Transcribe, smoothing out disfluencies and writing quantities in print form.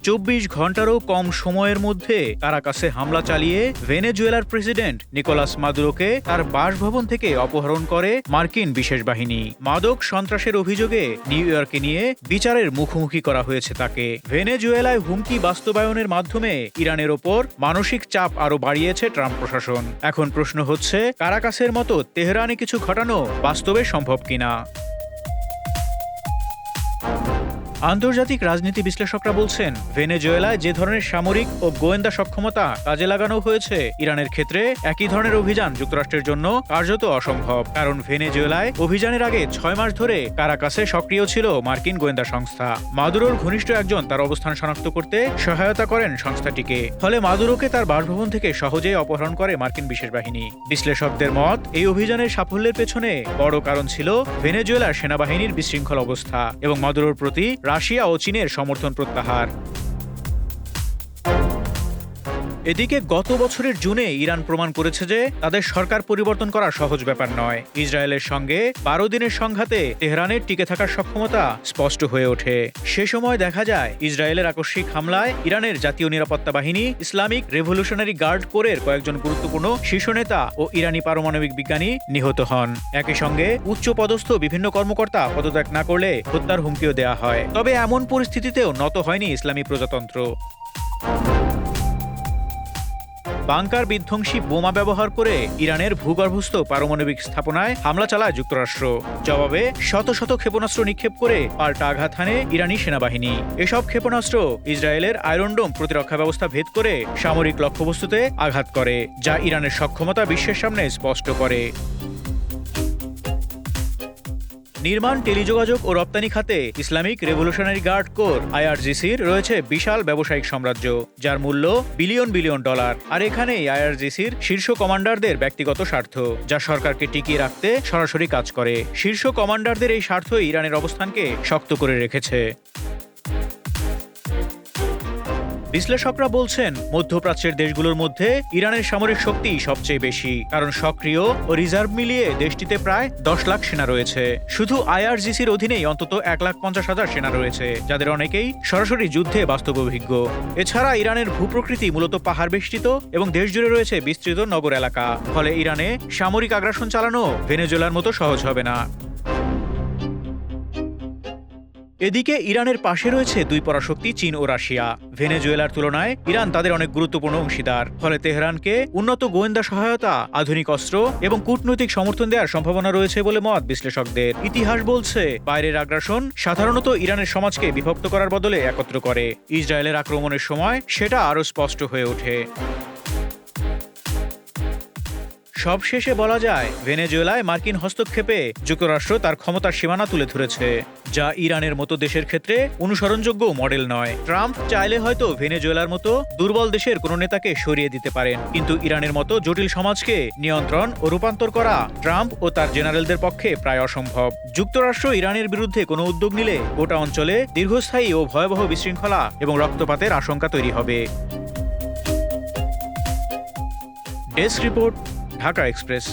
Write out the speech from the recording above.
24 ঘন্টারও কম সময়ের মধ্যে কারাকাসে হামলা চালিয়ে ভেনেজুয়েলার প্রেসিডেন্ট নিকোলাস মাদুরোকে তার বাসভবন থেকে অপহরণ করে মার্কিন বিশেষ বাহিনী। মাদক সন্ত্রাসের অভিযোগে নিউ ইয়র্কে নিয়ে বিচারের মুখোমুখি করা হয়েছে তাকে। ভেনেজুয়েলায় হুমকি বাস্তবায়নের মাধ্যমে ইরানের ওপর মানসিক চাপ আরো বাড়িয়েছে ট্রাম্প প্রশাসন। এখন প্রশ্ন হচ্ছে, কারাকাসের মতো তেহরানে কিছু ঘটানো বাস্তবে সম্ভব কিনা। আন্তর্জাতিক রাজনীতি বিশ্লেষকরা বলছেন, ভেনেজুয়েলায় যে ধরনের সামরিক ও গোয়েন্দা সক্ষমতা কাজে লাগানো হয়েছে ইরানের ক্ষেত্রে একই ধরনের অভিযান যুক্তরাষ্ট্রের জন্য কার্যত অসম্ভব। কারণ ভেনেজুয়েলায় অভিযানের আগে 6 মাস ধরে কারাকাসে সক্রিয় ছিল মার্কিন গোয়েন্দা সংস্থা। মাদুরোর ঘনিষ্ঠ একজন তার অবস্থান শনাক্ত করতে সহায়তা করেন সংস্থাটিকে। ফলে মাদুরোকে তার বাসভবন থেকে সহজেই অপহরণ করে মার্কিন বিশেষ বাহিনী। বিশ্লেষকদের মত, এই অভিযানের সাফল্যের পেছনে বড় কারণ ছিল ভেনেজুয়েলার সেনাবাহিনীর বিশৃঙ্খল অবস্থা এবং মাদুরোর প্রতি রাশিয়া ও চীনের সমর্থন প্রত্যাহার। এদিকে গত বছরের জুনে ইরান প্রমাণ করেছে যে তাদের সরকার পরিবর্তন করা সহজ ব্যাপার নয়। ইসরায়েলের সঙ্গে 12 দিনের সংঘাতে তেহরানের টিকে থাকার সক্ষমতা স্পষ্ট হয়ে ওঠে। সে সময় দেখা যায় ইসরায়েলের আকস্মিক হামলায় ইরানের জাতীয় নিরাপত্তা বাহিনী, ইসলামিক রেভলিউশনারি গার্ড কোরের কয়েকজন গুরুত্বপূর্ণ শীর্ষ নেতা ও ইরানি পারমাণবিক বিজ্ঞানী নিহত হন। একই সঙ্গে উচ্চপদস্থ বিভিন্ন কর্মকর্তা পদত্যাগ না করলে হত্যার হুমকিও দেওয়া হয়। তবে এমন পরিস্থিতিতেও নত হয়নি ইসলামী প্রজাতন্ত্র। বাংকার বিধ্বংসী বোমা ব্যবহার করে ইরানের ভূগর্ভস্থ পারমাণবিক স্থাপনায় হামলা চালায় যুক্তরাষ্ট্র। জবাবে শত শত ক্ষেপণাস্ত্র নিক্ষেপ করে পাল্টা আঘাত হানে ইরানি সেনাবাহিনী। এসব ক্ষেপণাস্ত্র ইসরায়েলের আয়রন ডোম প্রতিরক্ষা ব্যবস্থা ভেদ করে সামরিক লক্ষ্যবস্তুতে আঘাত করে, যা ইরানের সক্ষমতা বিশ্বের সামনে স্পষ্ট করে। নির্মাণ, টেলিযোগাযোগ ও রপ্তানি খাতে ইসলামিক রেভলিউশনারি গার্ড কোর আইআরজিসির রয়েছে বিশাল ব্যবসায়িক সাম্রাজ্য, যার মূল্য বিলিয়ন বিলিয়ন ডলার। আর এখানেই আইআরজিসির শীর্ষ কমান্ডারদের ব্যক্তিগত স্বার্থ, যা সরকারকে টিকিয়ে রাখতে সরাসরি কাজ করে। শীর্ষ কমান্ডারদের এই স্বার্থই ইরানের অবস্থানকে শক্ত করে রেখেছে। বিশ্লেষকরা বলছেন, মধ্যপ্রাচ্যের দেশগুলোর মধ্যে ইরানের সামরিক শক্তি সবচেয়ে বেশি, কারণ সক্রিয় ও রিজার্ভ মিলিয়ে দেশটিতে প্রায় 10 লাখ সেনা রয়েছে। শুধু আইআরজিসির অধীনেই অন্তত 1,50,000 সেনা রয়েছে, যাদের অনেকেই সরাসরি যুদ্ধে বাস্তব অভিজ্ঞ। এছাড়া ইরানের ভূপ্রকৃতি মূলত পাহাড় বেষ্টিত এবং দেশ জুড়ে রয়েছে বিস্তৃত নগর এলাকা। ফলে ইরানে সামরিক আগ্রাসন চালানো ভেনেজুয়েলার মতো সহজ হবে না। এদিকে ইরানের পাশে রয়েছে দুই পরাশক্তি চীন ও রাশিয়া। ভেনেজুয়েলার তুলনায় ইরান তাদের অনেক গুরুত্বপূর্ণ অংশীদার। ফলে তেহরানকে উন্নত গোয়েন্দা সহায়তা, আধুনিক অস্ত্র এবং কূটনৈতিক সমর্থন দেওয়ার সম্ভাবনা রয়েছে বলে মত বিশ্লেষকদের। ইতিহাস বলছে, বাইরের আগ্রাসন সাধারণত ইরানের সমাজকে বিভক্ত করার বদলে একত্র করে। ইসরায়েলের আক্রমণের সময় সেটা আরও স্পষ্ট হয়ে ওঠে। সবশেষে বলা যায়, ভেনেজুয়েলায় মার্কিন হস্তক্ষেপে যুক্তরাষ্ট্র তার ক্ষমতার সীমানা তুলে ধরেছে, যা ইরানের মতো দেশের ক্ষেত্রে অনুসরণযোগ্য মডেল নয়। ট্রাম্প চাইলে হয়তো ভেনেজুয়েলার মতো দুর্বল দেশের কোনো নেতাকে সরিয়ে দিতে পারেন, কিন্তু ইরানের মতো জটিল সমাজকে নিয়ন্ত্রণ ও রূপান্তর করা ট্রাম্প ও তার জেনারেলদের পক্ষে প্রায় অসম্ভব। যুক্তরাষ্ট্র ইরানের বিরুদ্ধে কোনো উদ্যোগ নিলে গোটা অঞ্চলে দীর্ঘস্থায়ী ও ভয়াবহ বিশৃঙ্খলা এবং রক্তপাতের আশঙ্কা তৈরি হবে। Desk report, Dhaka express.